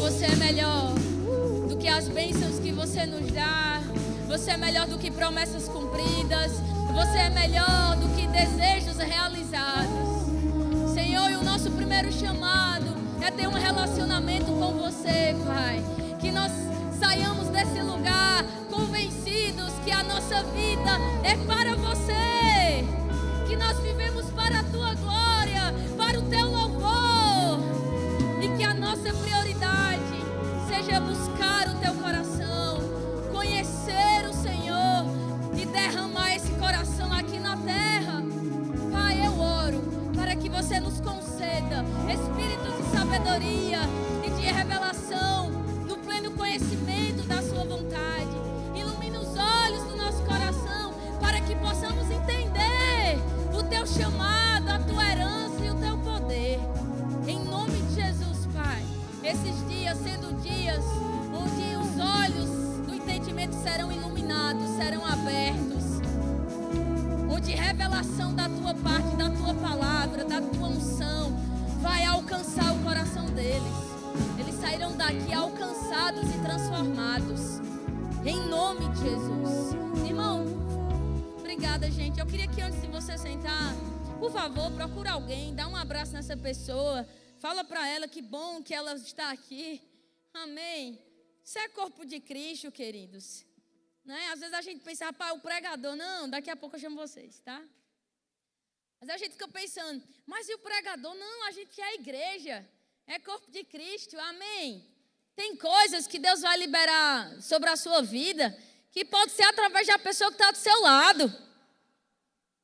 você é melhor do que as bênçãos que você nos dá. Você é melhor do que promessas cumpridas. Você é melhor do que desejos realizados. Senhor, e o nosso primeiro chamado é ter um relacionamento com você, Pai. Que nós saiamos desse lugar convencidos que a nossa vida é para você. Que nós vivemos para a tua glória, para o teu louvor. E que a nossa prioridade seja buscar o teu coração, conhecer o Senhor e derramar esse coração aqui na terra. Pai, eu oro para que você nos conceda espíritos de sabedoria e de revelação no pleno conhecimento da sua vontade. Ilumina os olhos do nosso coração para que possamos entender o teu chamado, a tua herança e o teu poder. Em nome de Jesus, Pai, esses dias sendo dias onde os olhos do entendimento serão iluminados, serão abertos, onde revelação da tua parte, da tua palavra, da tua unção vai alcançar o coração deles. Eles sairão daqui alcançados e transformados. Em nome de Jesus. Irmão, obrigada, gente. Eu queria que antes de você sentar, por favor, procura alguém, dá um abraço nessa pessoa. Fala para ela que bom que ela está aqui. Amém. Isso é corpo de Cristo, queridos. Né? Às vezes a gente pensa, rapaz, o pregador. Não, daqui a pouco eu chamo vocês, tá? Mas a gente fica pensando, mas e o pregador? Não, a gente é a igreja. É corpo de Cristo, amém. Tem coisas que Deus vai liberar sobre a sua vida que pode ser através da pessoa que está do seu lado.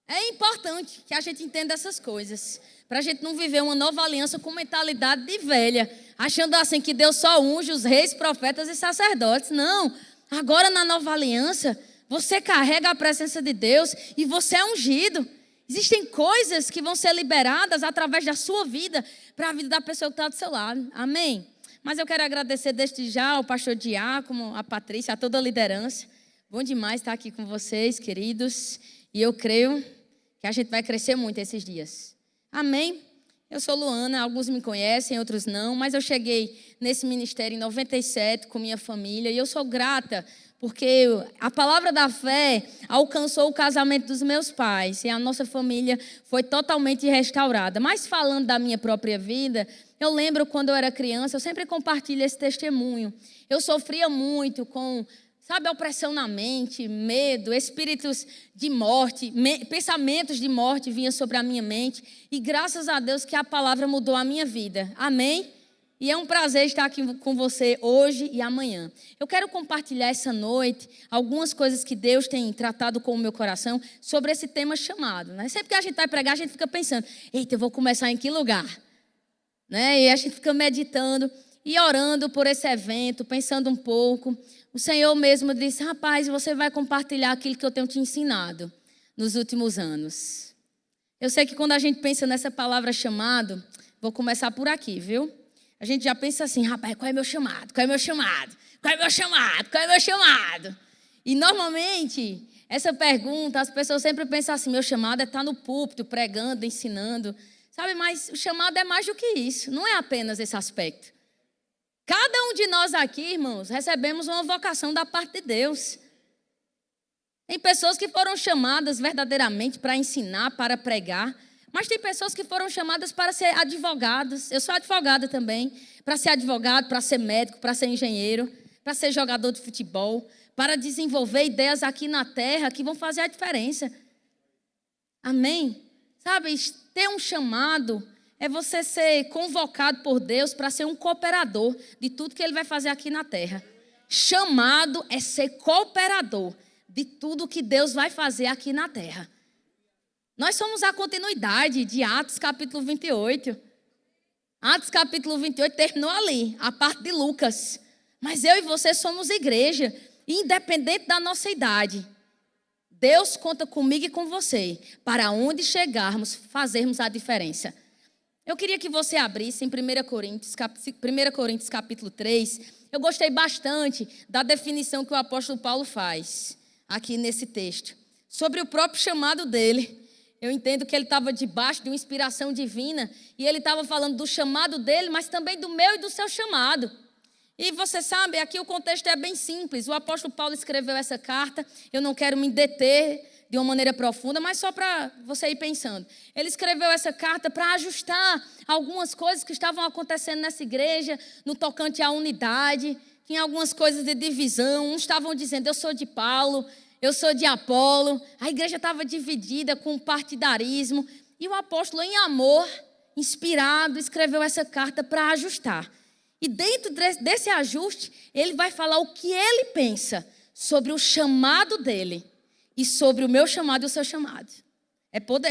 É importante que a gente entenda essas coisas, para a gente não viver uma nova aliança com mentalidade de velha, achando assim que Deus só unge os reis, profetas e sacerdotes. Não, agora na nova aliança, você carrega a presença de Deus e você é ungido. Existem coisas que vão ser liberadas através da sua vida, para a vida da pessoa que está do seu lado, amém? Mas eu quero agradecer desde já ao pastor Diácono, a Patrícia, a toda a liderança. Bom demais estar aqui com vocês, queridos. E eu creio que a gente vai crescer muito esses dias. Amém? Eu sou Luana, alguns me conhecem, outros não. Mas eu cheguei nesse ministério em 97 com minha família. E eu sou grata porque a palavra da fé alcançou o casamento dos meus pais. E a nossa família foi totalmente restaurada. Mas falando da minha própria vida, eu lembro quando eu era criança, eu sempre compartilho esse testemunho. Eu sofria muito com, sabe, opressão na mente, medo, espíritos de morte, pensamentos de morte vinham sobre a minha mente. E graças a Deus que a palavra mudou a minha vida. Amém? E é um prazer estar aqui com você hoje e amanhã. Eu quero compartilhar essa noite algumas coisas que Deus tem tratado com o meu coração sobre esse tema chamado. Né? Sempre que a gente vai pregar, a gente fica pensando, eita, eu vou começar em que lugar? Né? E a gente fica meditando e orando por esse evento, pensando um pouco. O Senhor mesmo disse, rapaz, você vai compartilhar aquilo que eu tenho te ensinado nos últimos anos. Eu sei que quando a gente pensa nessa palavra chamado, vou começar por aqui, viu? A gente já pensa assim, rapaz, qual é meu chamado? Qual é meu chamado? Qual é meu chamado? Qual é meu chamado? E normalmente, essa pergunta, as pessoas sempre pensam assim, meu chamado é estar no púlpito, pregando, ensinando. Sabe, mas o chamado é mais do que isso, não é apenas esse aspecto. Cada um de nós aqui, irmãos, recebemos uma vocação da parte de Deus. Tem pessoas que foram chamadas verdadeiramente para ensinar, para pregar, mas tem pessoas que foram chamadas para ser advogadas. Eu sou advogada também. Para ser advogado, para ser médico, para ser engenheiro, para ser jogador de futebol, para desenvolver ideias aqui na terra que vão fazer a diferença. Amém? Sabe, ter um chamado é você ser convocado por Deus para ser um cooperador de tudo que Ele vai fazer aqui na terra. Chamado é ser cooperador de tudo que Deus vai fazer aqui na terra. Nós somos a continuidade de Atos capítulo 28. Atos capítulo 28 terminou ali, a parte de Lucas. Mas eu e você somos igreja, independente da nossa idade. Deus conta comigo e com você, para onde chegarmos, fazermos a diferença. Eu queria que você abrisse em 1 Coríntios capítulo 3. Eu gostei bastante da definição que o apóstolo Paulo faz aqui nesse texto, sobre o próprio chamado dele. Eu entendo que ele estava debaixo de uma inspiração divina e ele estava falando do chamado dele, mas também do meu e do seu chamado. E você sabe, aqui o contexto é bem simples. O apóstolo Paulo escreveu essa carta. Eu não quero me deter de uma maneira profunda, mas só para você ir pensando. Ele escreveu essa carta para ajustar algumas coisas que estavam acontecendo nessa igreja, no tocante à unidade. Tinha algumas coisas de divisão. Uns estavam dizendo, eu sou de Paulo, eu sou de Apolo. A igreja estava dividida com partidarismo. E o apóstolo, em amor, inspirado, escreveu essa carta para ajustar. E dentro desse ajuste, ele vai falar o que ele pensa sobre o chamado dele e sobre o meu chamado e o seu chamado.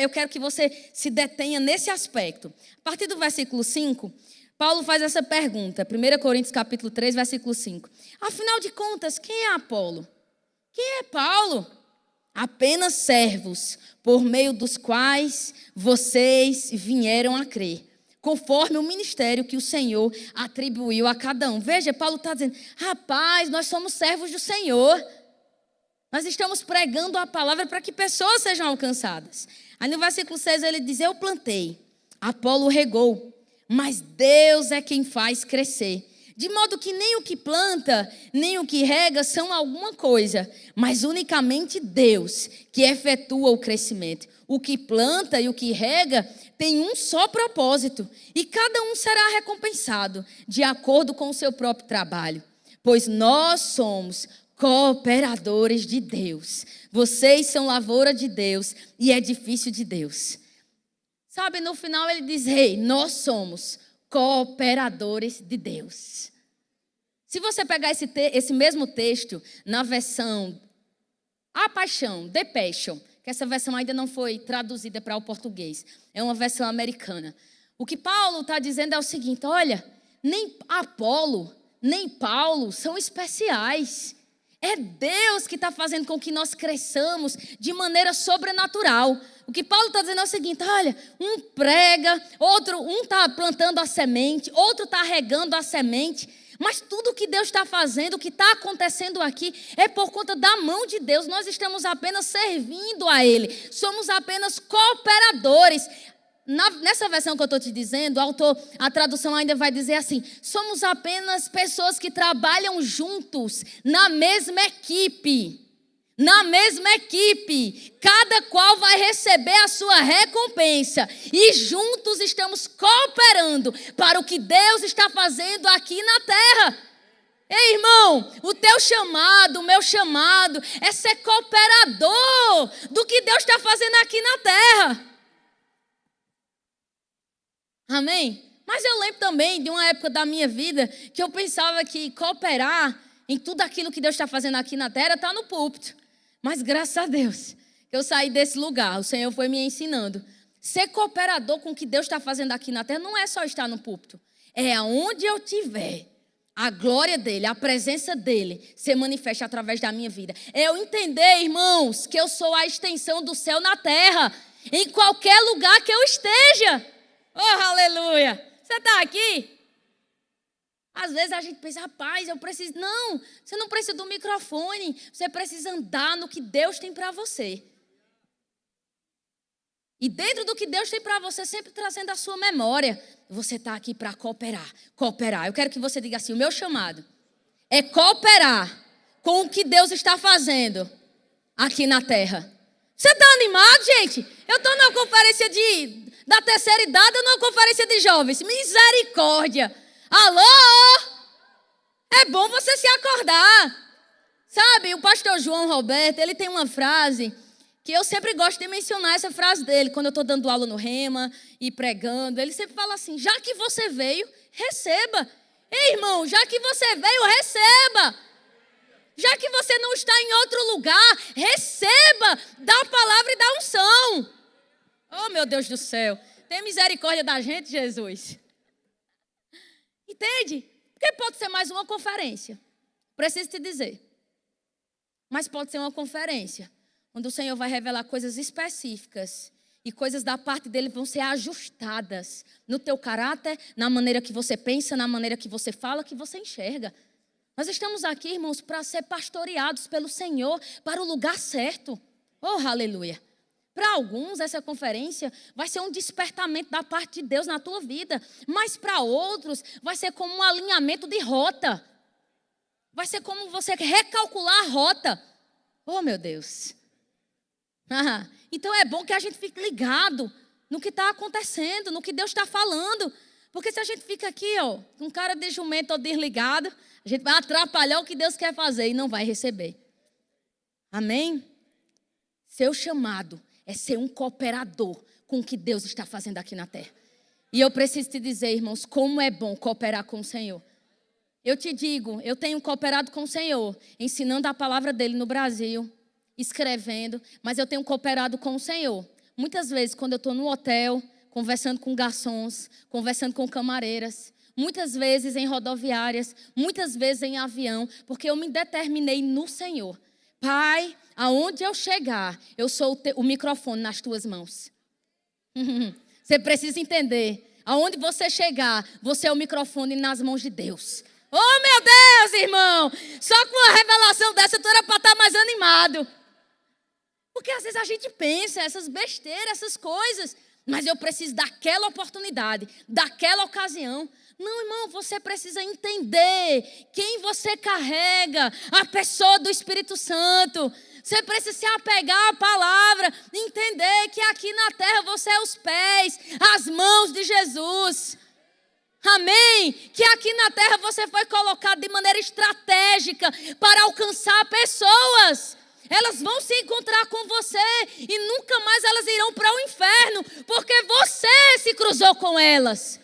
Eu quero que você se detenha nesse aspecto. A partir do versículo 5, Paulo faz essa pergunta, 1 Coríntios capítulo 3, versículo 5. Afinal de contas, quem é Apolo? Quem é Paulo? Apenas servos, por meio dos quais vocês vieram a crer, conforme o ministério que o Senhor atribuiu a cada um. Veja, Paulo está dizendo, rapaz, nós somos servos do Senhor. Nós estamos pregando a palavra para que pessoas sejam alcançadas. Aí no versículo 6 ele diz, eu plantei, Apolo regou, mas Deus é quem faz crescer. De modo que nem o que planta, nem o que rega são alguma coisa, mas unicamente Deus que efetua o crescimento. O que planta e o que rega tem um só propósito, e cada um será recompensado de acordo com o seu próprio trabalho. Pois nós somos cooperadores de Deus. Vocês são lavoura de Deus e edifício de Deus. Sabe, no final ele diz, nós somos cooperadores de Deus. Se você pegar esse mesmo texto na versão A Paixão, The Passion, que essa versão ainda não foi traduzida para o português, é uma versão americana. O que Paulo está dizendo é o seguinte, olha, nem Apolo, nem Paulo são especiais. É Deus que está fazendo com que nós cresçamos de maneira sobrenatural. O que Paulo está dizendo é o seguinte, olha, um prega, um está plantando a semente, outro está regando a semente, mas tudo que Deus está fazendo, o que está acontecendo aqui, é por conta da mão de Deus. Nós estamos apenas servindo a Ele, somos apenas cooperadores. Nessa versão que eu estou te dizendo, a tradução ainda vai dizer assim, somos apenas pessoas que trabalham juntos na mesma equipe. Na mesma equipe, cada qual vai receber a sua recompensa. E juntos estamos cooperando para o que Deus está fazendo aqui na terra. Ei, irmão, o teu chamado, o meu chamado é ser cooperador do que Deus está fazendo aqui na terra. Amém? Mas eu lembro também de uma época da minha vida que eu pensava que cooperar em tudo aquilo que Deus está fazendo aqui na terra está no púlpito. Mas graças a Deus que eu saí desse lugar, o Senhor foi me ensinando. Ser cooperador com o que Deus está fazendo aqui na terra não é só estar no púlpito. É aonde eu estiver, a glória dele, a presença dele se manifesta através da minha vida. É eu entender, irmãos, que eu sou a extensão do céu na terra, em qualquer lugar que eu esteja. Oh, aleluia! Você está aqui? Às vezes a gente pensa, rapaz, eu preciso... Não, você não precisa do microfone. Você precisa andar no que Deus tem para você. E dentro do que Deus tem para você, sempre trazendo a sua memória. Você está aqui para cooperar. Cooperar. Eu quero que você diga assim, o meu chamado é cooperar com o que Deus está fazendo aqui na terra. Você está animado, gente? Eu estou numa conferência da terceira idade ou numa conferência de jovens? Misericórdia! Alô? É bom você se acordar. Sabe, o pastor João Roberto, ele tem uma frase que eu sempre gosto de mencionar essa frase dele, quando eu estou dando aula no Rema e pregando. Ele sempre fala assim, já que você veio, receba. Ei, irmão, já que você veio, receba. Já que você não está em outro lugar, receba da palavra e da unção. Oh, meu Deus do céu. Tem misericórdia da gente, Jesus. Entende? Porque pode ser mais uma conferência. Preciso te dizer. Mas pode ser uma conferência onde o Senhor vai revelar coisas específicas e coisas da parte dele vão ser ajustadas no teu caráter, na maneira que você pensa, na maneira que você fala, que você enxerga. Nós estamos aqui, irmãos, para ser pastoreados pelo Senhor para o lugar certo. Oh, aleluia. Para alguns, essa conferência vai ser um despertamento da parte de Deus na tua vida. Mas para outros, vai ser como um alinhamento de rota. Vai ser como você recalcular a rota. Oh, meu Deus. Então é bom que a gente fique ligado no que está acontecendo, no que Deus está falando. Porque se a gente fica aqui, com um cara de jumento ou desligado, a gente vai atrapalhar o que Deus quer fazer e não vai receber. Amém? Seu chamado é ser um cooperador com o que Deus está fazendo aqui na terra. E eu preciso te dizer, irmãos, como é bom cooperar com o Senhor. Eu te digo, eu tenho cooperado com o Senhor, ensinando a palavra dele no Brasil, escrevendo, mas eu tenho cooperado com o Senhor. Muitas vezes, quando eu estou no hotel, conversando com garçons, conversando com camareiras, muitas vezes em rodoviárias, muitas vezes em avião, porque eu me determinei no Senhor. Pai, aonde eu chegar, eu sou o microfone nas tuas mãos. Você precisa entender, aonde você chegar, você é o microfone nas mãos de Deus. Oh, meu Deus, irmão, só com uma revelação dessa, tu era para estar mais animado. Porque às vezes a gente pensa essas besteiras, essas coisas, mas eu preciso daquela oportunidade, daquela ocasião. Não, irmão, você precisa entender quem você carrega, a pessoa do Espírito Santo. Você precisa se apegar à palavra, entender que aqui na terra você é os pés, as mãos de Jesus. Amém? Que aqui na terra você foi colocado de maneira estratégica para alcançar pessoas. Elas vão se encontrar com você e nunca mais elas irão para o inferno, porque você se cruzou com elas.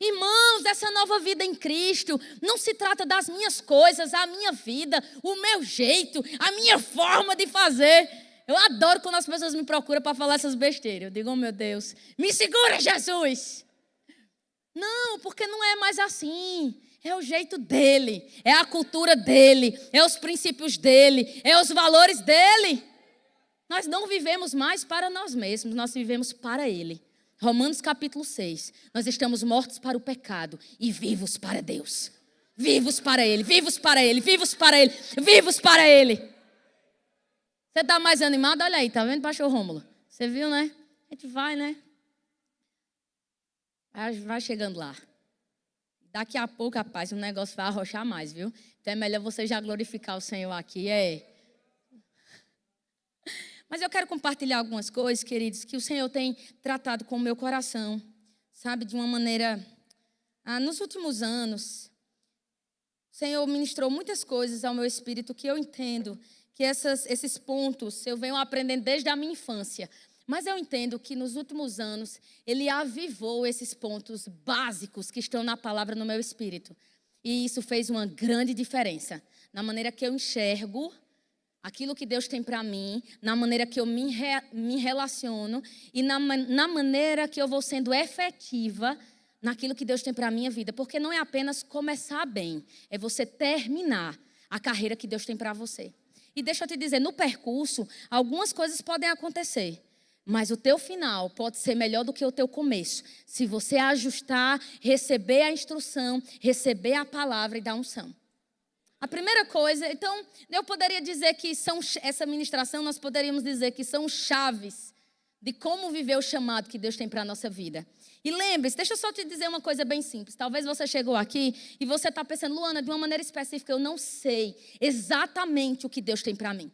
Irmãos, essa nova vida em Cristo não se trata das minhas coisas, a minha vida, o meu jeito, a minha forma de fazer. Eu adoro quando as pessoas me procuram para falar essas besteiras. Eu digo, oh meu Deus, me segura, Jesus. Não, porque não é mais assim. É o jeito dele, é a cultura dele, é os princípios dele, é os valores dele. Nós não vivemos mais para nós mesmos, nós vivemos para ele. Romanos capítulo 6, nós estamos mortos para o pecado e vivos para Deus. Vivos para ele, vivos para ele, vivos para ele, vivos para ele. Você está mais animado? Olha aí, tá vendo, pastor Rômulo? Você viu, né? A gente vai, né? Vai chegando lá. Daqui a pouco, rapaz, o negócio vai arrochar mais, viu? Então é melhor você já glorificar o Senhor aqui, Mas eu quero compartilhar algumas coisas, queridos, que o Senhor tem tratado com o meu coração, sabe, de uma maneira... nos últimos anos, o Senhor ministrou muitas coisas ao meu espírito que eu entendo que esses pontos eu venho aprendendo desde a minha infância. Mas eu entendo que nos últimos anos, Ele avivou esses pontos básicos que estão na palavra no meu espírito. E isso fez uma grande diferença na maneira que eu enxergo aquilo que Deus tem para mim, na maneira que eu me relaciono e na maneira que eu vou sendo efetiva naquilo que Deus tem para a minha vida. Porque não é apenas começar bem, é você terminar a carreira que Deus tem para você. E deixa eu te dizer, no percurso, algumas coisas podem acontecer. Mas o teu final pode ser melhor do que o teu começo. Se você ajustar, receber a instrução, receber a palavra e dar unção. A primeira coisa, então, eu poderia dizer que essa ministração, nós poderíamos dizer que são chaves de como viver o chamado que Deus tem para a nossa vida. E lembre-se, deixa eu só te dizer uma coisa bem simples. Talvez você chegou aqui e você está pensando, Luana, de uma maneira específica, eu não sei exatamente o que Deus tem para mim.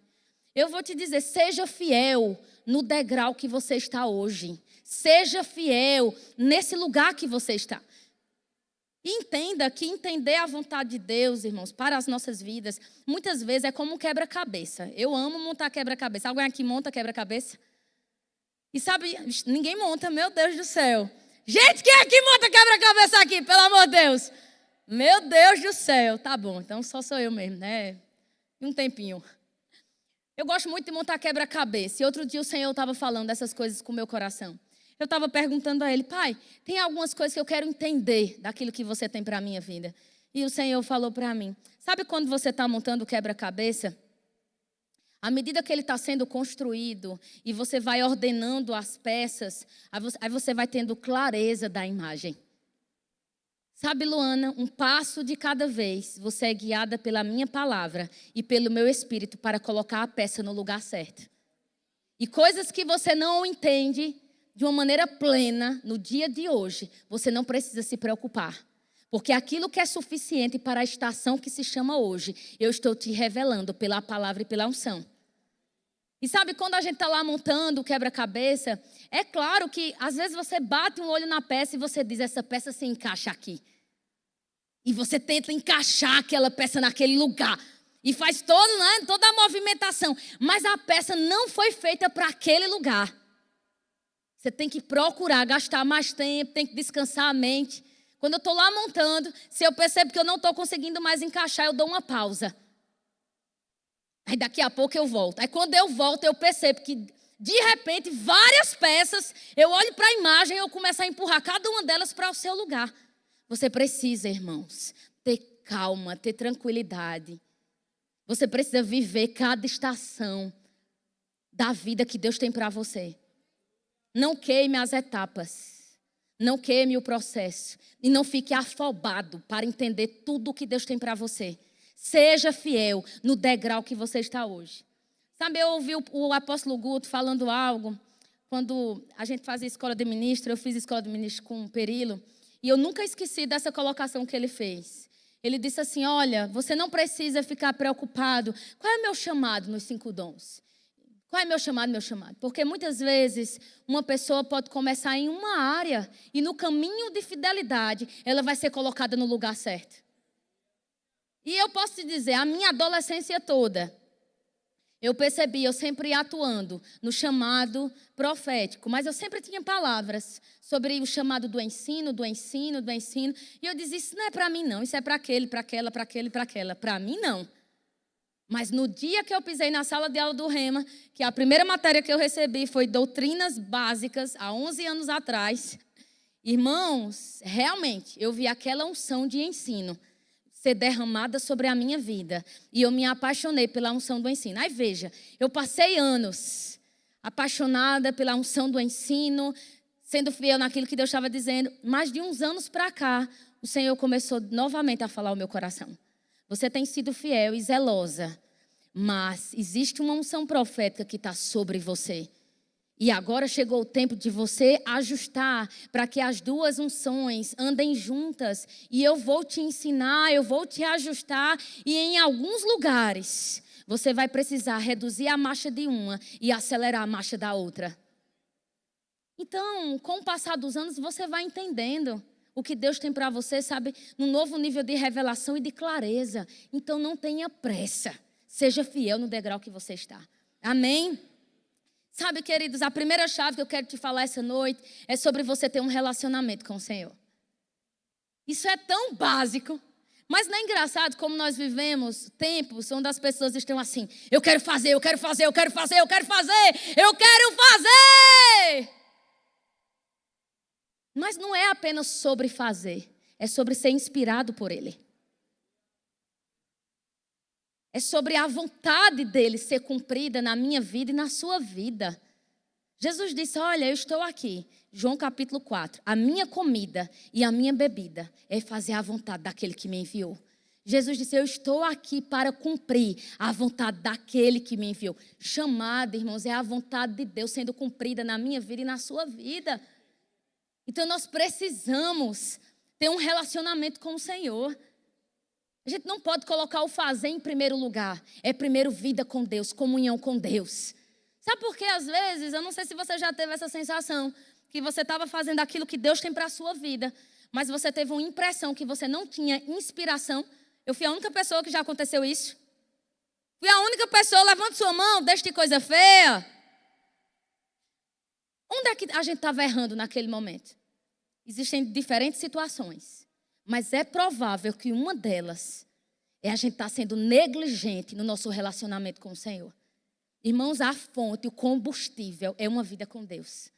Eu vou te dizer, seja fiel no degrau que você está hoje. Seja fiel nesse lugar que você está. E entenda que entender a vontade de Deus, irmãos, para as nossas vidas, muitas vezes é como um quebra-cabeça. Eu amo montar quebra-cabeça. Alguém aqui monta quebra-cabeça? E sabe, ninguém monta, meu Deus do céu. Gente, quem aqui monta quebra-cabeça aqui, pelo amor de Deus? Meu Deus do céu. Tá bom, então só sou eu mesmo, né? Um tempinho. Eu gosto muito de montar quebra-cabeça. E outro dia o Senhor estava falando dessas coisas com o meu coração. Eu estava perguntando a Ele, Pai, tem algumas coisas que eu quero entender daquilo que você tem para a minha vida. E o Senhor falou para mim, sabe quando você está montando o quebra-cabeça? À medida que ele está sendo construído e você vai ordenando as peças, aí você vai tendo clareza da imagem. Sabe, Luana, um passo de cada vez, você é guiada pela minha palavra e pelo meu espírito para colocar a peça no lugar certo. E coisas que você não entende de uma maneira plena no dia de hoje, você não precisa se preocupar. Porque aquilo que é suficiente para a estação que se chama hoje, eu estou te revelando pela palavra e pela unção. E sabe, quando a gente está lá montando o quebra-cabeça, é claro que às vezes você bate um olho na peça e você diz, essa peça se encaixa aqui. E você tenta encaixar aquela peça naquele lugar. E faz toda a movimentação. Mas a peça não foi feita para aquele lugar. Você tem que procurar, gastar mais tempo, tem que descansar a mente. Quando eu estou lá montando, se eu percebo que eu não estou conseguindo mais encaixar, eu dou uma pausa. Aí daqui a pouco eu volto. Aí quando eu volto, eu percebo que, de repente, várias peças, eu olho para a imagem e eu começo a empurrar cada uma delas para o seu lugar. Você precisa, irmãos, ter calma, ter tranquilidade. Você precisa viver cada estação da vida que Deus tem para você. Não queime as etapas. Não queime o processo. E não fique afobado para entender tudo o que Deus tem para você. Seja fiel no degrau que você está hoje. Sabe, eu ouvi o apóstolo Guto falando algo. Quando a gente fazia escola de ministro, eu fiz escola de ministro com o Perilo. E eu nunca esqueci dessa colocação que ele fez. Ele disse assim, olha, você não precisa ficar preocupado. Qual é o meu chamado nos 5 dons? Qual é meu chamado, meu chamado? Porque muitas vezes uma pessoa pode começar em uma área e no caminho de fidelidade ela vai ser colocada no lugar certo. E eu posso te dizer, a minha adolescência toda, eu percebi, eu sempre ia atuando no chamado profético, mas eu sempre tinha palavras sobre o chamado do ensino. E eu dizia, isso não é para mim não, isso é para aquele, para aquela, para aquele, para aquela. Para mim não. Mas no dia que eu pisei na sala de aula do Rema, que a primeira matéria que eu recebi foi doutrinas básicas, há 11 anos atrás. Irmãos, realmente, eu vi aquela unção de ensino ser derramada sobre a minha vida. E eu me apaixonei pela unção do ensino. Aí veja, eu passei anos apaixonada pela unção do ensino, sendo fiel naquilo que Deus estava dizendo. Mas de uns anos para cá, o Senhor começou novamente a falar ao meu coração. Você tem sido fiel e zelosa, mas existe uma unção profética que está sobre você. E agora chegou o tempo de você ajustar para que as duas unções andem juntas. E eu vou te ensinar, eu vou te ajustar. E em alguns lugares, você vai precisar reduzir a marcha de uma e acelerar a marcha da outra. Então, com o passar dos anos, você vai entendendo o que Deus tem para você, sabe? Num novo nível de revelação e de clareza. Então, não tenha pressa. Seja fiel no degrau que você está. Amém? Sabe, queridos, a primeira chave que eu quero te falar essa noite é sobre você ter um relacionamento com o Senhor. Isso é tão básico, mas não é engraçado como nós vivemos tempos onde as pessoas estão assim, eu quero fazer, eu quero fazer, eu quero fazer, eu quero fazer, eu quero fazer. Mas não é apenas sobre fazer, é sobre ser inspirado por Ele. É sobre a vontade dele ser cumprida na minha vida e na sua vida. Jesus disse, olha, eu estou aqui. João capítulo 4. A minha comida e a minha bebida é fazer a vontade daquele que me enviou. Jesus disse, eu estou aqui para cumprir a vontade daquele que me enviou. Chamada, irmãos, é a vontade de Deus sendo cumprida na minha vida e na sua vida. Então nós precisamos ter um relacionamento com o Senhor. A gente não pode colocar o fazer em primeiro lugar. É primeiro vida com Deus, comunhão com Deus. Sabe por quê? Às vezes, eu não sei se você já teve essa sensação, que você estava fazendo aquilo que Deus tem para a sua vida, mas você teve uma impressão que você não tinha inspiração. Eu fui a única pessoa que já aconteceu isso. Fui a única pessoa, levante sua mão, deixa de coisa feia. Onde é que a gente estava errando naquele momento? Existem diferentes situações. Mas é provável que uma delas é a gente estar sendo negligente no nosso relacionamento com o Senhor. Irmãos, a fonte, o combustível é uma vida com Deus.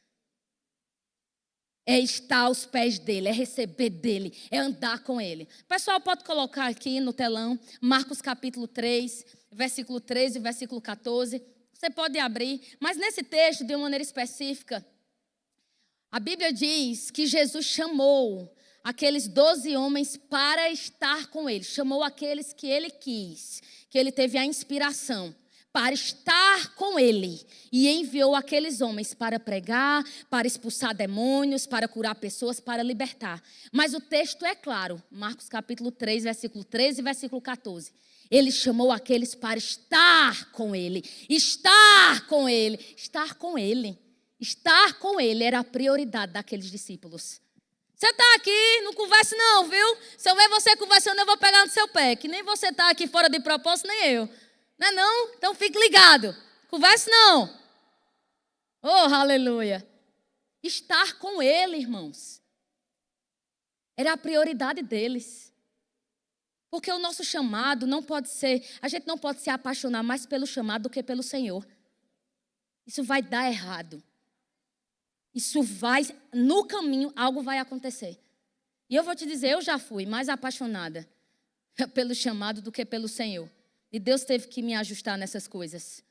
É estar aos pés dele, é receber dele, é andar com ele. O pessoal pode colocar aqui no telão, Marcos capítulo 3, versículo 13 e versículo 14. Você pode abrir, mas nesse texto, de uma maneira específica, a Bíblia diz que Jesus chamou aqueles 12 homens para estar com ele. Chamou aqueles que ele quis, que ele teve a inspiração para estar com ele. E enviou aqueles homens para pregar, para expulsar demônios, para curar pessoas, para libertar. Mas o texto é claro. Marcos capítulo 3, versículo 13 e versículo 14. Ele chamou aqueles para estar com ele. Estar com ele. Estar com ele. Estar com ele era a prioridade daqueles discípulos. Você está aqui, não converse não, viu? Se eu ver você conversando, eu vou pegar no seu pé. Que nem você está aqui fora de propósito, nem eu. Não é não? Então fique ligado. Converse não. Oh, aleluia. Estar com ele, irmãos. Era a prioridade deles. Porque o nosso chamado não pode ser... A gente não pode se apaixonar mais pelo chamado do que pelo Senhor. Isso vai dar errado. Isso vai... No caminho, algo vai acontecer. E eu vou te dizer, eu já fui mais apaixonada pelo chamado do que pelo Senhor. E Deus teve que me ajustar nessas coisas.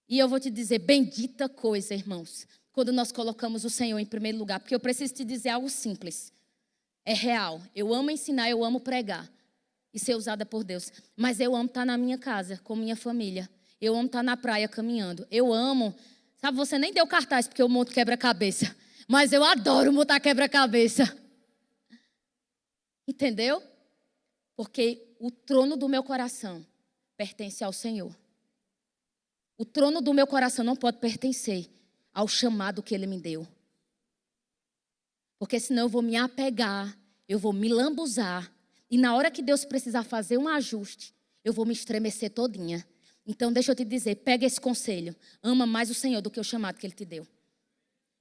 E eu vou te dizer, bendita coisa, irmãos, quando nós colocamos o Senhor em primeiro lugar. Porque eu preciso te dizer algo simples. É real. Eu amo ensinar, eu amo pregar. E ser usada por Deus. Mas eu amo estar na minha casa, com minha família. Eu amo estar na praia caminhando. Eu amo... Sabe, você nem deu cartaz porque eu monto quebra-cabeça. Mas eu adoro montar quebra-cabeça. Entendeu? Porque o trono do meu coração pertence ao Senhor. O trono do meu coração não pode pertencer ao chamado que Ele me deu. Porque senão eu vou me apegar, eu vou me lambuzar. E na hora que Deus precisar fazer um ajuste, eu vou me estremecer todinha. Então deixa eu te dizer, pega esse conselho. Ama mais o Senhor do que o chamado que Ele te deu.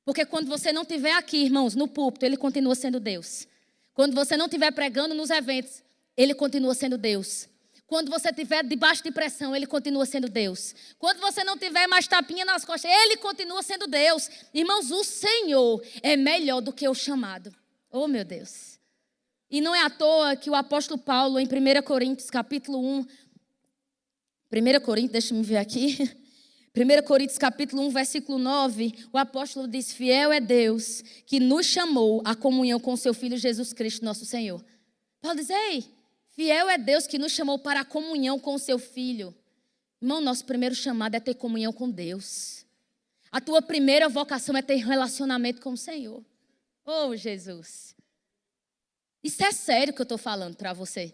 Porque quando você não estiver aqui, irmãos, no púlpito, Ele continua sendo Deus. Quando você não estiver pregando nos eventos, Ele continua sendo Deus. Quando você estiver debaixo de pressão, Ele continua sendo Deus. Quando você não tiver mais tapinha nas costas, Ele continua sendo Deus. Irmãos, o Senhor é melhor do que o chamado. Oh, meu Deus. E não é à toa que o apóstolo Paulo, em 1 Coríntios, capítulo 1... 1 Coríntios, deixa-me ver aqui. 1 Coríntios, capítulo 1, versículo 9. O apóstolo diz, fiel é Deus que nos chamou à comunhão com o seu Filho Jesus Cristo, nosso Senhor. Paulo diz, ei, fiel é Deus que nos chamou para a comunhão com o seu Filho. Irmão, nosso primeiro chamado é ter comunhão com Deus. A tua primeira vocação é ter relacionamento com o Senhor. Oh, Jesus. Isso é sério que eu estou falando para você.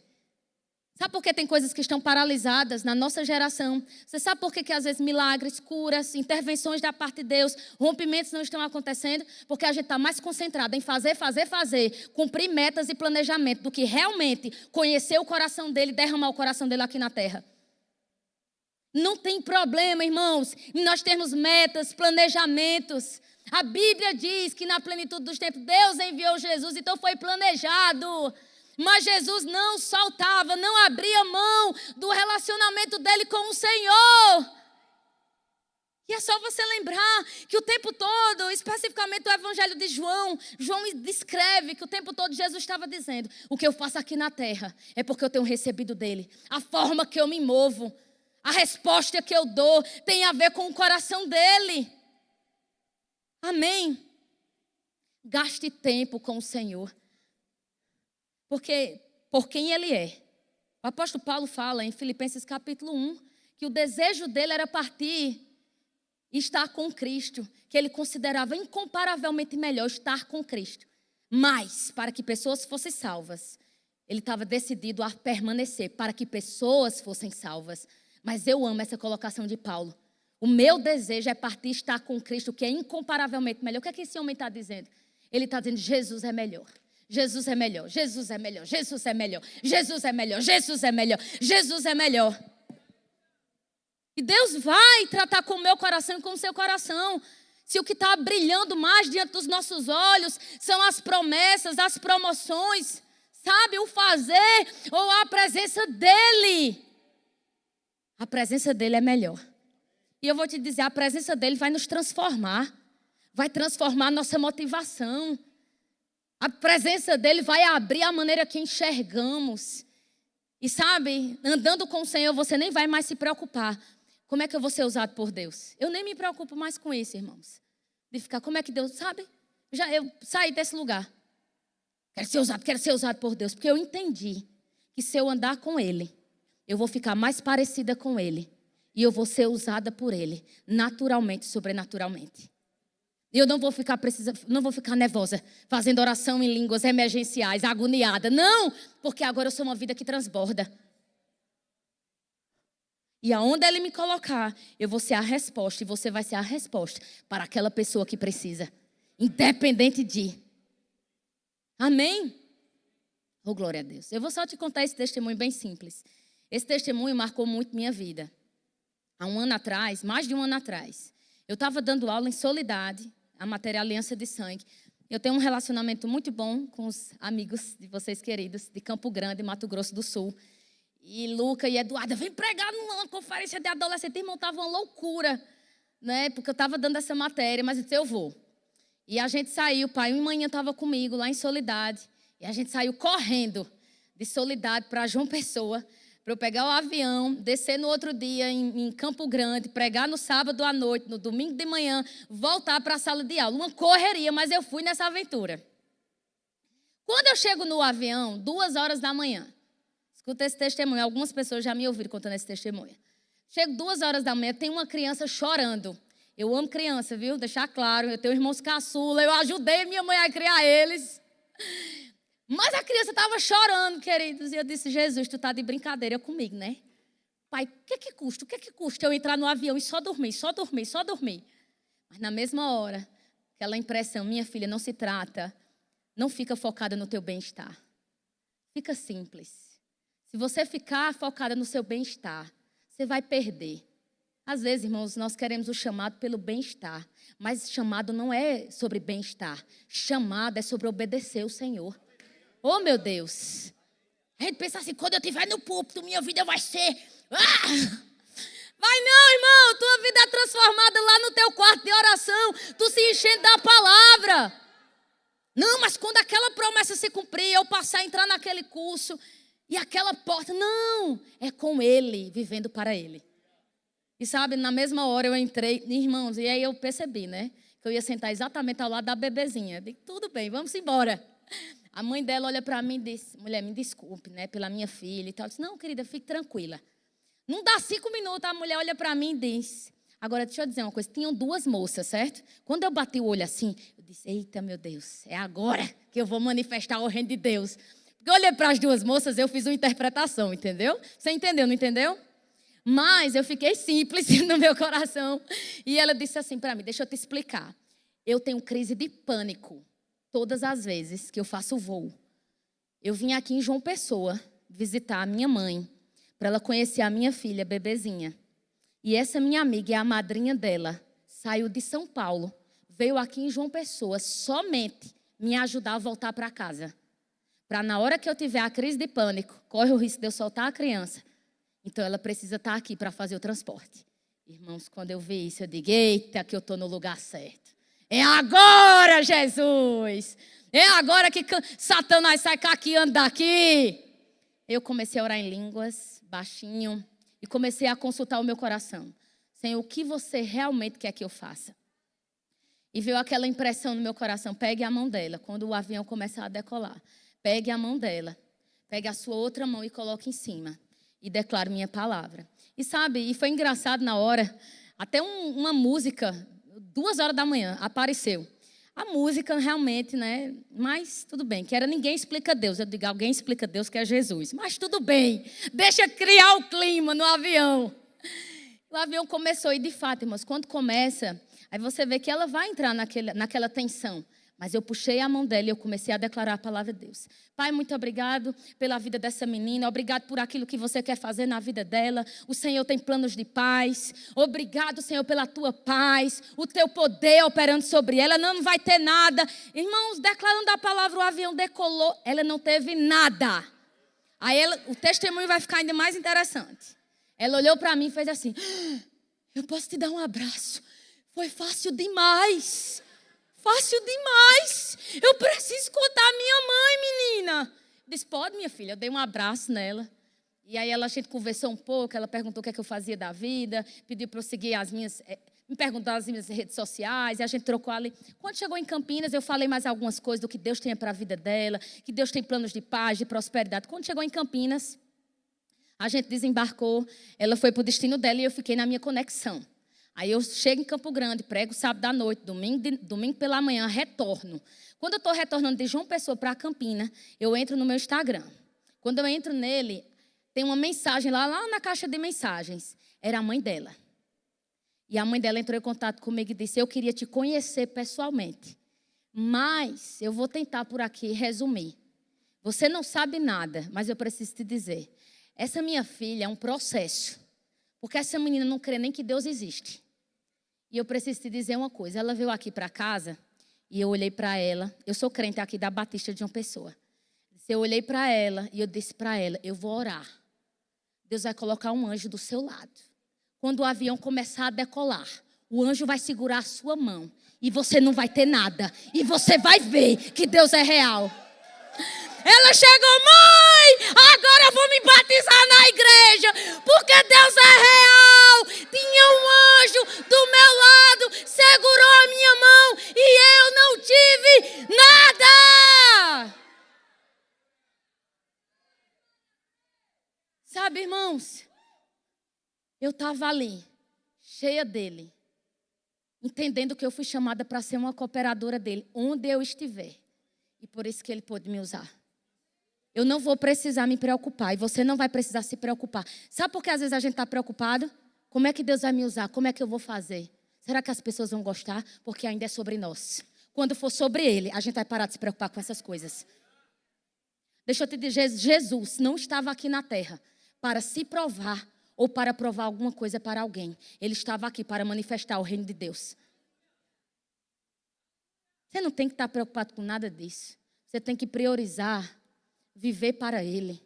Sabe por que tem coisas que estão paralisadas na nossa geração? Você sabe por que às vezes milagres, curas, intervenções da parte de Deus, rompimentos não estão acontecendo? Porque a gente está mais concentrado em fazer, cumprir metas e planejamento do que realmente conhecer o coração dele e derramar o coração dele aqui na terra. Não tem problema, irmãos, em nós termos metas, planejamentos. A Bíblia diz que na plenitude dos tempos Deus enviou Jesus, então foi planejado. Mas Jesus não soltava, não abria mão do relacionamento dele com o Senhor. E é só você lembrar que o tempo todo, especificamente o Evangelho de João, João descreve que o tempo todo Jesus estava dizendo, o que eu faço aqui na terra é porque eu tenho recebido dele. A forma que eu me movo, a resposta que eu dou tem a ver com o coração dele. Amém? Gaste tempo com o Senhor. Porque por quem Ele é. O apóstolo Paulo fala em Filipenses capítulo 1 que o desejo dele era partir e estar com Cristo, que ele considerava incomparavelmente melhor estar com Cristo. Mas, para que pessoas fossem salvas, ele estava decidido a permanecer, para que pessoas fossem salvas. Mas eu amo essa colocação de Paulo. O meu desejo é partir e estar com Cristo, que é incomparavelmente melhor. O que é que esse homem está dizendo? Ele está dizendo, Jesus é melhor. Jesus é melhor, Jesus é melhor, Jesus é melhor, Jesus é melhor, Jesus é melhor, Jesus é melhor. E Deus vai tratar com o meu coração e com o seu coração. Se o que está brilhando mais diante dos nossos olhos são as promessas, as promoções, sabe, o fazer ou a presença dEle. A presença dEle é melhor. E eu vou te dizer, a presença dEle vai nos transformar. Vai transformar a nossa motivação. A presença dEle vai abrir a maneira que enxergamos. E sabe, andando com o Senhor, você nem vai mais se preocupar. Como é que eu vou ser usado por Deus? Eu nem me preocupo mais com isso, irmãos. De ficar, como é que Deus, sabe? Eu saí desse lugar. Quero ser usado por Deus. Porque eu entendi que se eu andar com Ele, eu vou ficar mais parecida com Ele. E eu vou ser usada por Ele, naturalmente, sobrenaturalmente. E eu não vou ficar nervosa, fazendo oração em línguas emergenciais, agoniada. Não, porque agora eu sou uma vida que transborda. E aonde Ele me colocar, eu vou ser a resposta. E você vai ser a resposta para aquela pessoa que precisa. Independente de. Amém? Oh, glória a Deus. Eu vou só te contar esse testemunho bem simples. Esse testemunho marcou muito minha vida. Há um ano atrás, mais de um ano atrás, eu estava dando aula em Soledade, a matéria Aliança de Sangue. Eu tenho um relacionamento muito bom com os amigos de vocês queridos, de Campo Grande, Mato Grosso do Sul. E Luca e Eduarda, vem pregar numa conferência de adolescente. Irmão, estava uma loucura, né? Porque eu estava dando essa matéria, mas eu disse, eu vou. E a gente saiu, pai, uma manhã estava comigo lá em Soledade. E a gente saiu correndo de Soledade para João Pessoa, para eu pegar o avião, descer no outro dia em Campo Grande, pregar no sábado à noite, no domingo de manhã, voltar para a sala de aula. Uma correria, mas eu fui nessa aventura. Quando eu chego no avião, 2h da manhã, escuta esse testemunho, algumas pessoas já me ouviram contando esse testemunho. Chego 2h da manhã, tem uma criança chorando. Eu amo criança, viu? Deixar claro, eu tenho irmãos caçula, eu ajudei minha mãe a criar eles. Mas a criança estava chorando, queridos, e eu disse, Jesus, tu tá de brincadeira comigo, né? Pai, o que custa eu entrar no avião e só dormir? Mas na mesma hora, aquela impressão, minha filha, não se trata, não fica focada no teu bem-estar. Fica simples. Se você ficar focada no seu bem-estar, você vai perder. Às vezes, irmãos, nós queremos o chamado pelo bem-estar, mas chamado não é sobre bem-estar. Chamado é sobre obedecer o Senhor. Oh, meu Deus. A gente pensa assim, quando eu estiver no púlpito, minha vida vai ser... Vai não, irmão. Tua vida é transformada lá no teu quarto de oração. Tu se enchendo da palavra. Não, mas quando aquela promessa se cumprir, eu passar a entrar naquele curso e aquela porta... Não, é com Ele, vivendo para Ele. E sabe, na mesma hora eu entrei, irmãos, e aí eu percebi, né? Que eu ia sentar exatamente ao lado da bebezinha. Digo, tudo bem, vamos embora. A mãe dela olha para mim e diz, mulher, me desculpe, né, pela minha filha e tal. Eu disse, não, querida, fique tranquila. Não dá 5 minutos, a mulher olha para mim e diz, agora deixa eu dizer uma coisa, tinham 2 moças, certo? Quando eu bati o olho assim, eu disse, eita, meu Deus, é agora que eu vou manifestar o reino de Deus. Porque eu olhei para as 2 moças, eu fiz uma interpretação, entendeu? Você entendeu, não entendeu? Mas eu fiquei simples no meu coração. E ela disse assim para mim, deixa eu te explicar. Eu tenho crise de pânico todas as vezes que eu faço voo. Eu vim aqui em João Pessoa visitar a minha mãe, para ela conhecer a minha filha, bebezinha. E essa minha amiga é a madrinha dela. Saiu de São Paulo, veio aqui em João Pessoa somente me ajudar a voltar para casa. Para na hora que eu tiver a crise de pânico, corre o risco de eu soltar a criança. Então, ela precisa estar aqui para fazer o transporte. Irmãos, quando eu vi isso, eu digo, eita, que eu estou no lugar certo. É agora, Jesus! É agora que Satanás sai caqueando daqui. Eu comecei a orar em línguas, baixinho, e comecei a consultar o meu coração. Senhor, o que você realmente quer que eu faça? E veio aquela impressão no meu coração, pegue a mão dela, quando o avião começar a decolar. Pegue a mão dela, pegue a sua outra mão e coloque em cima. E declaro minha palavra. E sabe, e foi engraçado na hora, até uma música, 2h da manhã, apareceu. A música realmente, né, mas tudo bem, que era Ninguém Explica Deus. Eu digo, alguém explica Deus, que é Jesus. Mas tudo bem, deixa criar o clima no avião. O avião começou e de fato, irmãos, quando começa, aí você vê que ela vai entrar naquela tensão. Mas eu puxei a mão dela e eu comecei a declarar a palavra de Deus. Pai, muito obrigado pela vida dessa menina. Obrigado por aquilo que você quer fazer na vida dela. O Senhor tem planos de paz. Obrigado, Senhor, pela tua paz. O teu poder operando sobre ela. Ela não vai ter nada. Irmãos, declarando a palavra, o avião decolou. Ela não teve nada. Aí o testemunho vai ficar ainda mais interessante. Ela olhou para mim e fez assim. Eu posso te dar um abraço. Foi fácil demais. Fácil demais. Eu preciso contar a minha mãe, menina. Disse, pode, minha filha. Eu dei um abraço nela. E aí a gente conversou um pouco. Ela perguntou o que é que eu fazia da vida. Pediu para eu seguir me perguntou as minhas redes sociais. E a gente trocou ali. Quando chegou em Campinas, eu falei mais algumas coisas do que Deus tinha para a vida dela. Que Deus tem planos de paz, de prosperidade. Quando chegou em Campinas, A gente desembarcou, ela foi para o destino dela e eu fiquei na minha conexão. Aí eu chego em Campo Grande, prego sábado à noite, domingo pela manhã, retorno. Quando eu estou retornando de João Pessoa para Campina, eu entro no meu Instagram. Quando eu entro nele, tem uma mensagem lá na caixa de mensagens. Era a mãe dela. E a mãe dela entrou em contato comigo e disse, eu queria te conhecer pessoalmente. Mas eu vou tentar por aqui resumir. Você não sabe nada, mas eu preciso te dizer. Essa minha filha é um processo. Porque essa menina não crê nem que Deus existe. E eu preciso te dizer uma coisa. Ela veio aqui para casa e eu olhei para ela. Eu sou crente aqui da Batista de João Pessoa. Eu olhei para ela e eu disse para ela, eu vou orar. Deus vai colocar um anjo do seu lado. Quando o avião começar a decolar, o anjo vai segurar a sua mão. E você não vai ter nada. E você vai ver que Deus é real. Ela chegou, mãe, agora eu vou me batizar na igreja, porque Deus é real. Tinha um anjo do meu lado, segurou a minha mão e eu não tive nada. Sabe, irmãos, eu estava ali, cheia dele, entendendo que eu fui chamada para ser uma cooperadora dele, onde eu estiver. E por isso que ele pôde me usar. Eu não vou precisar me preocupar e você não vai precisar se preocupar. Sabe por que às vezes a gente está preocupado? Como é que Deus vai me usar? Como é que eu vou fazer? Será que as pessoas vão gostar? Porque ainda é sobre nós. Quando for sobre Ele, a gente vai parar de se preocupar com essas coisas. Deixa eu te dizer, Jesus não estava aqui na terra para se provar ou para provar alguma coisa para alguém. Ele estava aqui para manifestar o reino de Deus. Você não tem que estar preocupado com nada disso. Você tem que priorizar viver para Ele.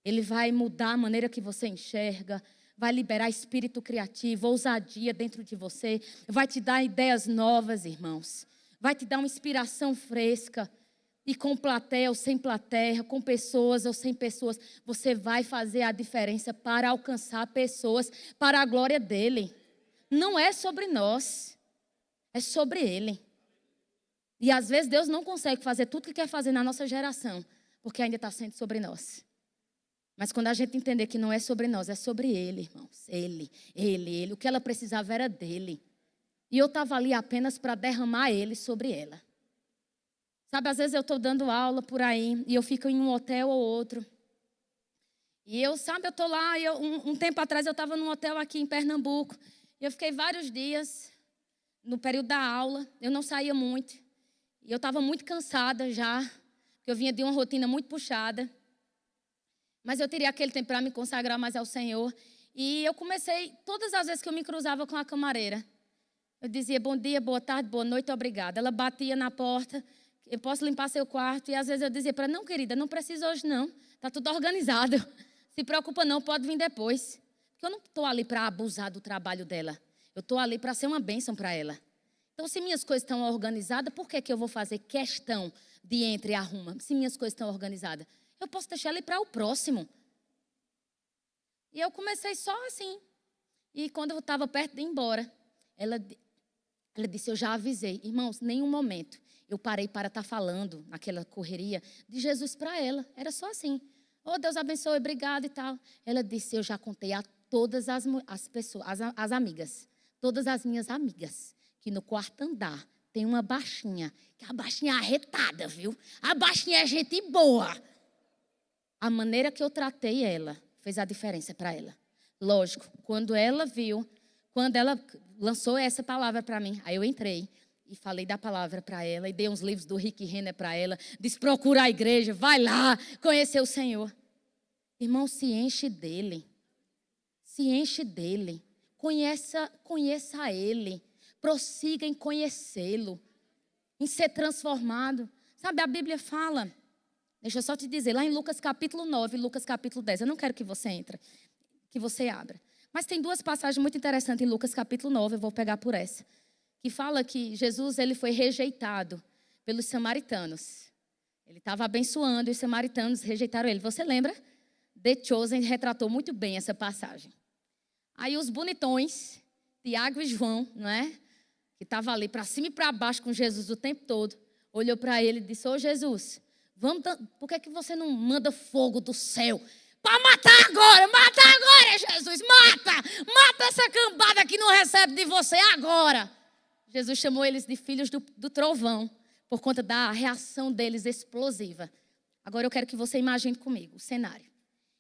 Ele vai mudar a maneira que você enxerga, vai liberar espírito criativo, ousadia dentro de você, vai te dar ideias novas, irmãos. Vai te dar uma inspiração fresca. E com plateia ou sem plateia, com pessoas ou sem pessoas, você vai fazer a diferença para alcançar pessoas para a glória dEle. Não é sobre nós, é sobre Ele. E às vezes Deus não consegue fazer tudo que quer fazer na nossa geração, porque ainda está sendo sobre nós. Mas quando a gente entender que não é sobre nós, é sobre Ele, irmãos. Ele. O que ela precisava era dEle. E eu estava ali apenas para derramar Ele sobre ela. Sabe, às vezes eu estou dando aula por aí e eu fico em um hotel ou outro. E eu estou lá, um tempo atrás eu estava num hotel aqui em Pernambuco. E eu fiquei vários dias no período da aula, eu não saía muito. E eu estava muito cansada já, porque eu vinha de uma rotina muito puxada. Mas eu teria aquele tempo para me consagrar mais ao Senhor. E eu comecei, todas as vezes que eu me cruzava com a camareira, eu dizia bom dia, boa tarde, boa noite, obrigada. Ela batia na porta, eu posso limpar seu quarto? E às vezes eu dizia para ela, não, querida, não precisa hoje não, está tudo organizado. Se preocupa não, pode vir depois. Porque eu não estou ali para abusar do trabalho dela. Eu estou ali para ser uma bênção para ela. Então, se minhas coisas estão organizadas, por que eu vou fazer questão de entre e arruma? Se minhas coisas estão organizadas, eu posso deixar ela ir para o próximo. E eu comecei só assim. E quando eu estava perto de ir embora, ela disse, eu já avisei. Irmãos, nenhum momento eu parei para estar falando, naquela correria, de Jesus para ela. Era só assim. Oh, Deus abençoe, obrigado e tal. Ela disse, eu já contei a todas as pessoas, as amigas, todas as minhas amigas, que no quarto andar tem uma baixinha, que a baixinha é arretada, viu? A baixinha é gente boa. A maneira que eu tratei ela fez a diferença para ela. Lógico, quando ela lançou essa palavra para mim, aí eu entrei e falei da palavra para ela e dei uns livros do Rick Renner para ela, disse, procura a igreja, vai lá, conhecer o Senhor. Irmão, se enche dele. Se enche dele. Conheça Ele. Prossiga em conhecê-lo. Em ser transformado. Sabe, a Bíblia fala, deixa eu só te dizer, lá em Lucas capítulo 9, Lucas capítulo 10, eu não quero que você entre, que você abra. Mas tem duas passagens muito interessantes em Lucas capítulo 9, eu vou pegar por essa. Que fala que Jesus ele foi rejeitado pelos samaritanos. Ele estava abençoando e os samaritanos rejeitaram ele. Você lembra? The Chosen retratou muito bem essa passagem. Aí os bonitões, Tiago e João, não é? Que estavam ali para cima e para baixo com Jesus o tempo todo, olhou para ele e disse, ô Jesus, por que você não manda fogo do céu para matar agora? Jesus, mata essa cambada que não recebe de você agora. Jesus chamou eles de filhos do trovão, por conta da reação deles explosiva. Agora eu quero que você imagine comigo o cenário.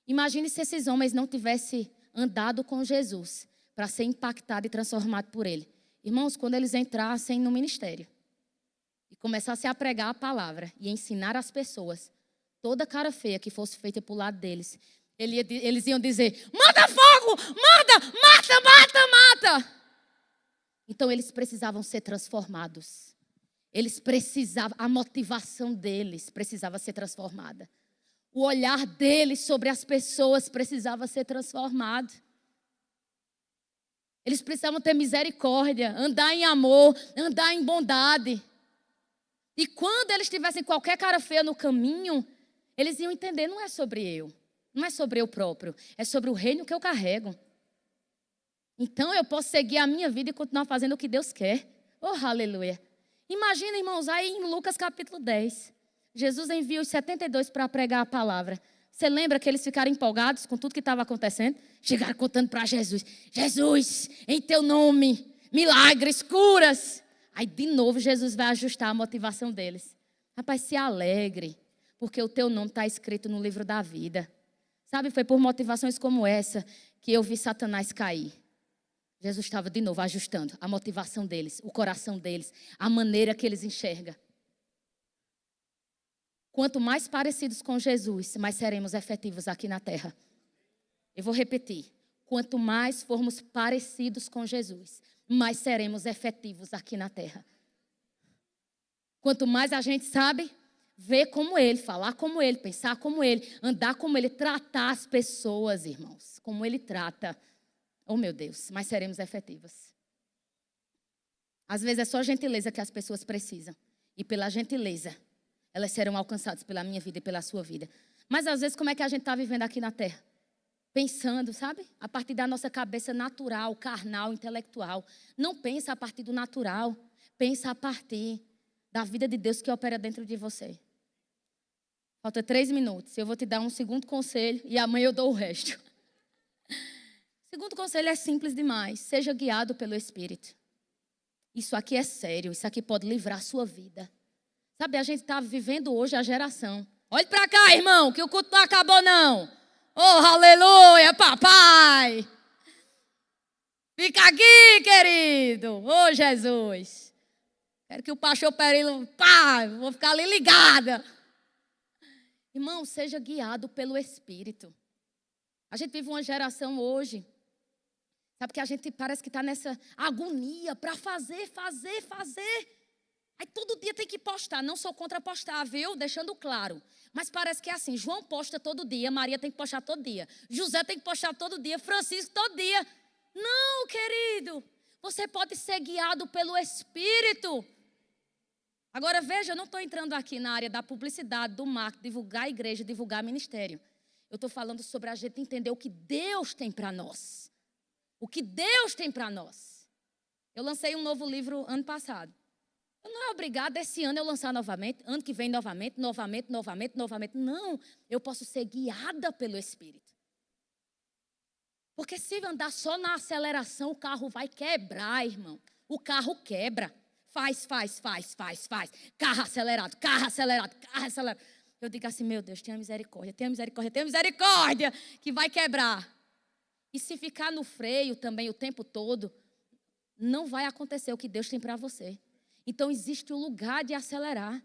Imagine se esses homens não tivessem andado com Jesus para ser impactado e transformado por ele. Irmãos, quando eles entrassem no ministério e começassem a pregar a palavra e ensinar as pessoas, toda cara feia que fosse feita por lado deles, eles iam dizer, manda fogo, mata. Então eles precisavam ser transformados. A motivação deles precisava ser transformada. O olhar deles sobre as pessoas precisava ser transformado. Eles precisavam ter misericórdia, andar em amor, andar em bondade. E quando eles tivessem qualquer cara feia no caminho, eles iam entender, não é sobre eu, não é sobre eu próprio, é sobre o reino que eu carrego. Então eu posso seguir a minha vida e continuar fazendo o que Deus quer. Oh, aleluia. Imagina, irmãos, aí em Lucas capítulo 10, Jesus envia os 72 para pregar a palavra. Você lembra que eles ficaram empolgados com tudo que estava acontecendo? Chegaram contando para Jesus, Jesus, em teu nome, milagres, curas. Aí de novo Jesus vai ajustar a motivação deles. Rapaz, se alegre, porque o teu nome está escrito no livro da vida. Sabe, foi por motivações como essa que eu vi Satanás cair. Jesus estava de novo ajustando a motivação deles, o coração deles, a maneira que eles enxergam. Quanto mais parecidos com Jesus, mais seremos efetivos aqui na terra. Eu vou repetir. Quanto mais formos parecidos com Jesus, mais seremos efetivos aqui na terra. Quanto mais a gente sabe ver como Ele, falar como Ele, pensar como Ele, andar como Ele, tratar as pessoas, irmãos, como Ele trata. Oh, meu Deus, mais seremos efetivos. Às vezes é só gentileza que as pessoas precisam. E pela gentileza, elas serão alcançadas pela minha vida e pela sua vida. Mas às vezes como é que a gente está vivendo aqui na terra? Pensando, sabe? A partir da nossa cabeça natural, carnal, intelectual. Não pensa a partir do natural. Pensa a partir da vida de Deus que opera dentro de você. Falta 3 minutos. Eu vou te dar um segundo conselho e amanhã eu dou o resto. Segundo conselho é simples demais. Seja guiado pelo Espírito. Isso aqui é sério. Isso aqui pode livrar a sua vida. Sabe, a gente está vivendo hoje a geração. Olhe para cá, irmão, que o culto não acabou, não. Oh, aleluia, papai. Fica aqui, querido. Oh, Jesus. Quero que o pastor Perilo, pá, vou ficar ali ligada. Irmão, seja guiado pelo Espírito. A gente vive uma geração hoje. Sabe que a gente parece que está nessa agonia para fazer. Aí todo dia tem que postar. Não sou contra postar, viu? Deixando claro. Mas parece que é assim. João posta todo dia. Maria tem que postar todo dia. José tem que postar todo dia. Francisco todo dia. Não, querido. Você pode ser guiado pelo Espírito. Agora veja, eu não estou entrando aqui na área da publicidade, do marketing, divulgar a igreja, divulgar ministério. Eu estou falando sobre a gente entender o que Deus tem para nós. O que Deus tem para nós. Eu lancei um novo livro ano passado. Eu não é obrigada esse ano eu lançar novamente, ano que vem novamente. Não, eu posso ser guiada pelo Espírito. Porque se andar só na aceleração, o carro vai quebrar, irmão. O carro quebra. Faz. Carro acelerado. Eu digo assim, meu Deus, tenha misericórdia, que vai quebrar. E se ficar no freio também o tempo todo, não vai acontecer o que Deus tem para você. Então, existe o lugar de acelerar.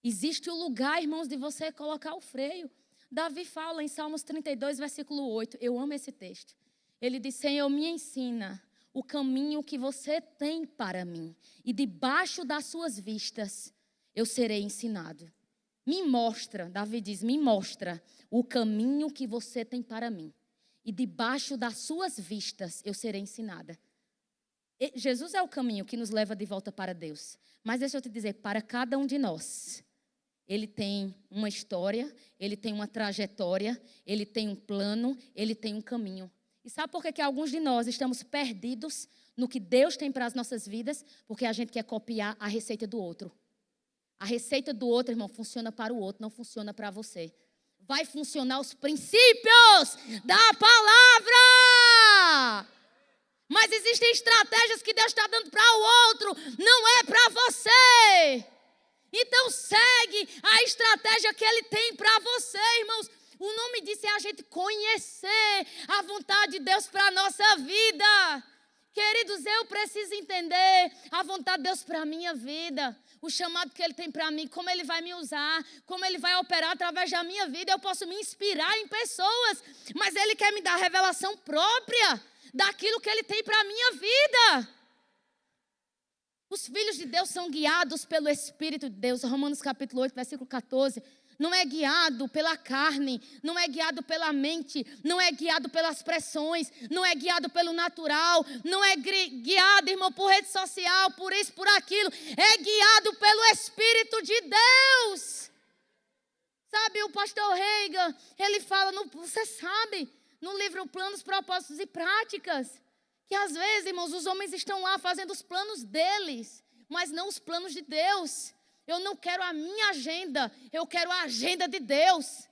Existe o lugar, irmãos, de você colocar o freio. Davi fala em Salmos 32, versículo 8. Eu amo esse texto. Ele diz, Senhor, me ensina o caminho que você tem para mim. E debaixo das suas vistas, eu serei ensinado. Me mostra, Davi diz, me mostra o caminho que você tem para mim. E debaixo das suas vistas, eu serei ensinada. Jesus é o caminho que nos leva de volta para Deus. Mas deixa eu te dizer, para cada um de nós, Ele tem uma história, Ele tem uma trajetória, Ele tem um plano, Ele tem um caminho. E sabe por que alguns de nós estamos perdidos no que Deus tem para as nossas vidas? Porque a gente quer copiar a receita do outro. A receita do outro, irmão, funciona para o outro, não funciona para você. vai funcionar os princípios da palavra. Mas existem estratégias que Deus está dando para o outro, não é para você. Então segue a estratégia que Ele tem para você, irmãos. O nome disso é a gente conhecer a vontade de Deus para a nossa vida. Queridos, eu preciso entender a vontade de Deus para a minha vida. O chamado que Ele tem para mim, como Ele vai me usar, como Ele vai operar através da minha vida. Eu posso me inspirar em pessoas, mas Ele quer me dar a revelação própria daquilo que Ele tem para a minha vida. Os filhos de Deus são guiados pelo Espírito de Deus. Romanos capítulo 8, versículo 14. Não é guiado pela carne, não é guiado pela mente, não é guiado pelas pressões, não é guiado pelo natural, não é guiado, irmão, por rede social, por isso, por aquilo. É guiado pelo Espírito de Deus. Sabe, o pastor Reagan, ele fala, você sabe, no livro Planos, Propósitos e Práticas, que às vezes, irmãos, os homens estão lá fazendo os planos deles, mas não os planos de Deus. Eu não quero a minha agenda, eu quero a agenda de Deus.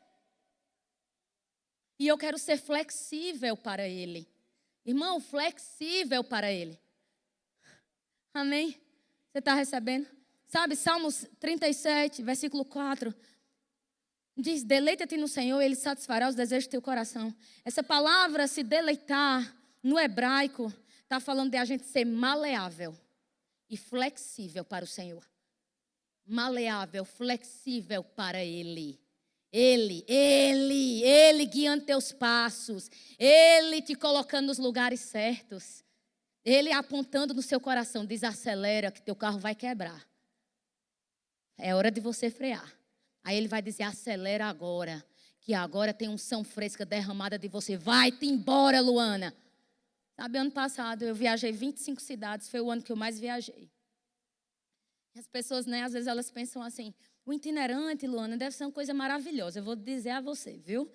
E eu quero ser flexível para Ele. Irmão, flexível para Ele. Amém? Você está recebendo? Sabe, Salmos 37, versículo 4. Diz, deleita-te no Senhor, Ele satisfará os desejos do teu coração. Essa palavra, se deleitar, no hebraico, está falando de a gente ser maleável e flexível para o Senhor. Maleável, flexível para Ele. Ele guiando teus passos. Ele te colocando nos lugares certos. Ele apontando no seu coração, desacelera que teu carro vai quebrar. É hora de você frear. Aí Ele vai dizer, acelera agora, que agora tem unção fresca derramada de você. Vai-te embora, Luana. Sabe, ano passado eu viajei 25 cidades, foi o ano que eu mais viajei. As pessoas, né, às vezes elas pensam assim, o itinerante, Luana, deve ser uma coisa maravilhosa. Eu vou dizer a você, viu?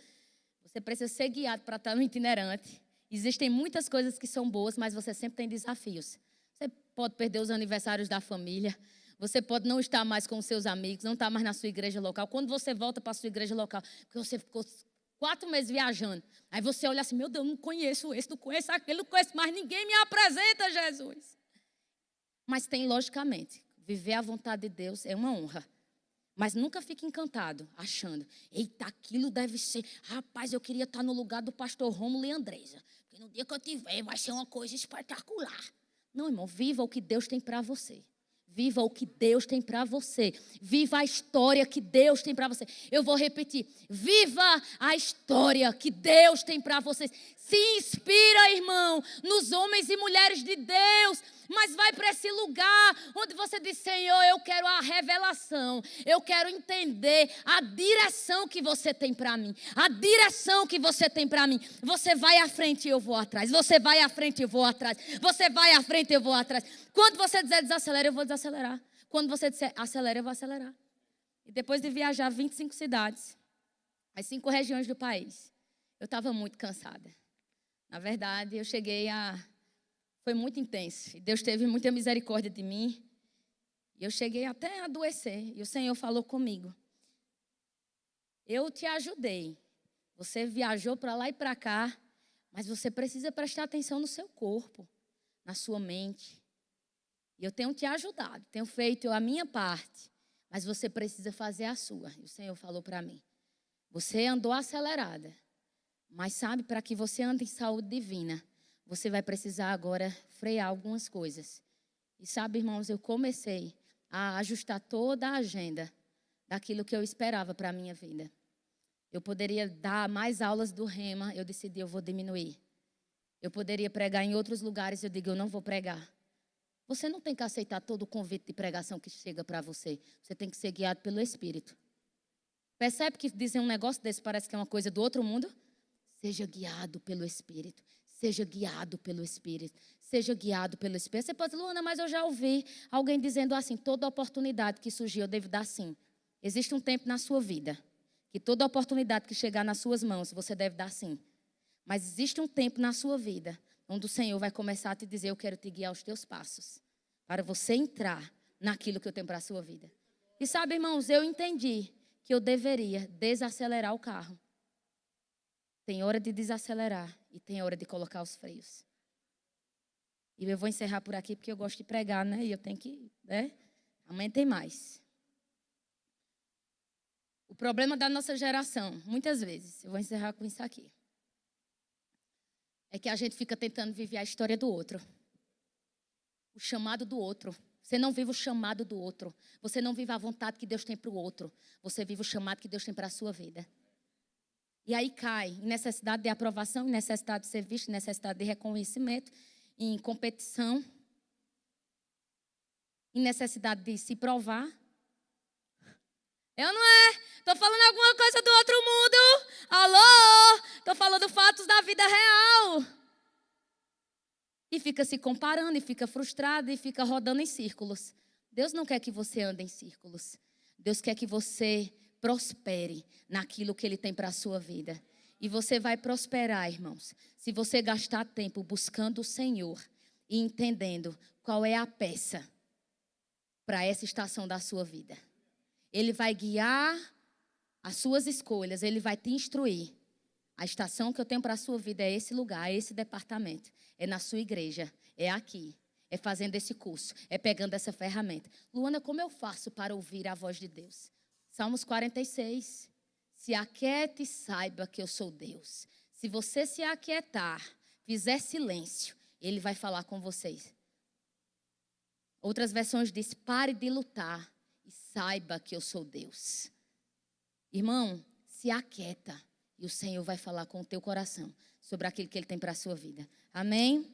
Você precisa ser guiado para estar no itinerante. Existem muitas coisas que são boas, mas você sempre tem desafios. Você pode perder os aniversários da família. Você pode não estar mais com os seus amigos, não estar mais na sua igreja local. Quando você volta para a sua igreja local, porque você ficou 4 meses viajando. Aí você olha assim, meu Deus, não conheço esse, não conheço aquele, não conheço mais ninguém, me apresenta, Jesus. Mas tem, logicamente, viver a vontade de Deus é uma honra. Mas nunca fique encantado, achando, eita, aquilo deve ser, rapaz, eu queria estar no lugar do pastor Rômulo e Andresa, porque no dia que eu tiver vai ser uma coisa espetacular. Não, irmão, viva o que Deus tem para você. Viva o que Deus tem para você. Viva a história que Deus tem para você. Eu vou repetir. Viva a história que Deus tem para vocês. Se inspira, irmão, nos homens e mulheres de Deus. Mas vai para esse lugar onde você diz, Senhor, eu quero a revelação. Eu quero entender a direção que você tem para mim. A direção que você tem para mim. Você vai à frente e eu vou atrás. Você vai à frente e eu vou atrás. Você vai à frente e eu vou atrás. Quando você dizer desacelera, eu vou desacelerar. Quando você disser acelera, eu vou acelerar. E depois de viajar 25 cidades, as 5 regiões do país, eu estava muito cansada. Na verdade, eu cheguei a... Foi muito intenso. Deus teve muita misericórdia de mim. E eu cheguei até a adoecer. E o Senhor falou comigo. Eu te ajudei. Você viajou para lá e para cá. Mas você precisa prestar atenção no seu corpo. Na sua mente. E eu tenho te ajudado. Tenho feito a minha parte. Mas você precisa fazer a sua. E o Senhor falou para mim. Você andou acelerada. Mas sabe, para que você ande em saúde divina, você vai precisar agora frear algumas coisas. E sabe, irmãos, eu comecei a ajustar toda a agenda daquilo que eu esperava para a minha vida. Eu poderia dar mais aulas do Rema, eu decidi, eu vou diminuir. Eu poderia pregar em outros lugares, eu digo, eu não vou pregar. Você não tem que aceitar todo o convite de pregação que chega para você. Você tem que ser guiado pelo Espírito. Percebe que dizer um negócio desse parece que é uma coisa do outro mundo? Seja guiado pelo Espírito. Seja guiado pelo Espírito. Seja guiado pelo Espírito. Você pode dizer, Luana, mas eu já ouvi alguém dizendo assim, toda oportunidade que surgir eu devo dar sim. Existe um tempo na sua vida que toda oportunidade que chegar nas suas mãos você deve dar sim. Mas existe um tempo na sua vida onde o Senhor vai começar a te dizer, eu quero te guiar os teus passos. Para você entrar naquilo que eu tenho para a sua vida. E sabe, irmãos, eu entendi que eu deveria desacelerar o carro. Tem hora de desacelerar e tem hora de colocar os freios. E eu vou encerrar por aqui porque eu gosto de pregar, né? E eu tenho que, né? Amanhã tem mais. O problema da nossa geração, muitas vezes, eu vou encerrar com isso aqui, é que a gente fica tentando viver a história do outro. O chamado do outro. Você não vive o chamado do outro. Você não vive a vontade que Deus tem para o outro. Você vive o chamado que Deus tem para a sua vida. E aí cai em necessidade de aprovação, em necessidade de ser visto, em necessidade de reconhecimento, em competição, em necessidade de se provar. Eu não é? Estou falando alguma coisa do outro mundo? Alô? Estou falando fatos da vida real. E fica se comparando, e fica frustrado, e fica rodando em círculos. Deus não quer que você ande em círculos. Deus quer que você prospere naquilo que Ele tem para a sua vida. E você vai prosperar, irmãos, se você gastar tempo buscando o Senhor e entendendo qual é a peça para essa estação da sua vida. Ele vai guiar as suas escolhas, Ele vai te instruir. A estação que eu tenho para a sua vida é esse lugar, é esse departamento, é na sua igreja, é aqui, é fazendo esse curso, é pegando essa ferramenta. Luana, como eu faço para ouvir a voz de Deus? Salmos 46. Se aquiete e saiba que eu sou Deus. Se você se aquietar, fizer silêncio, Ele vai falar com vocês. Outras versões diz, pare de lutar e saiba que eu sou Deus. Irmão, se aquieta e o Senhor vai falar com o teu coração sobre aquilo que Ele tem para a sua vida. Amém?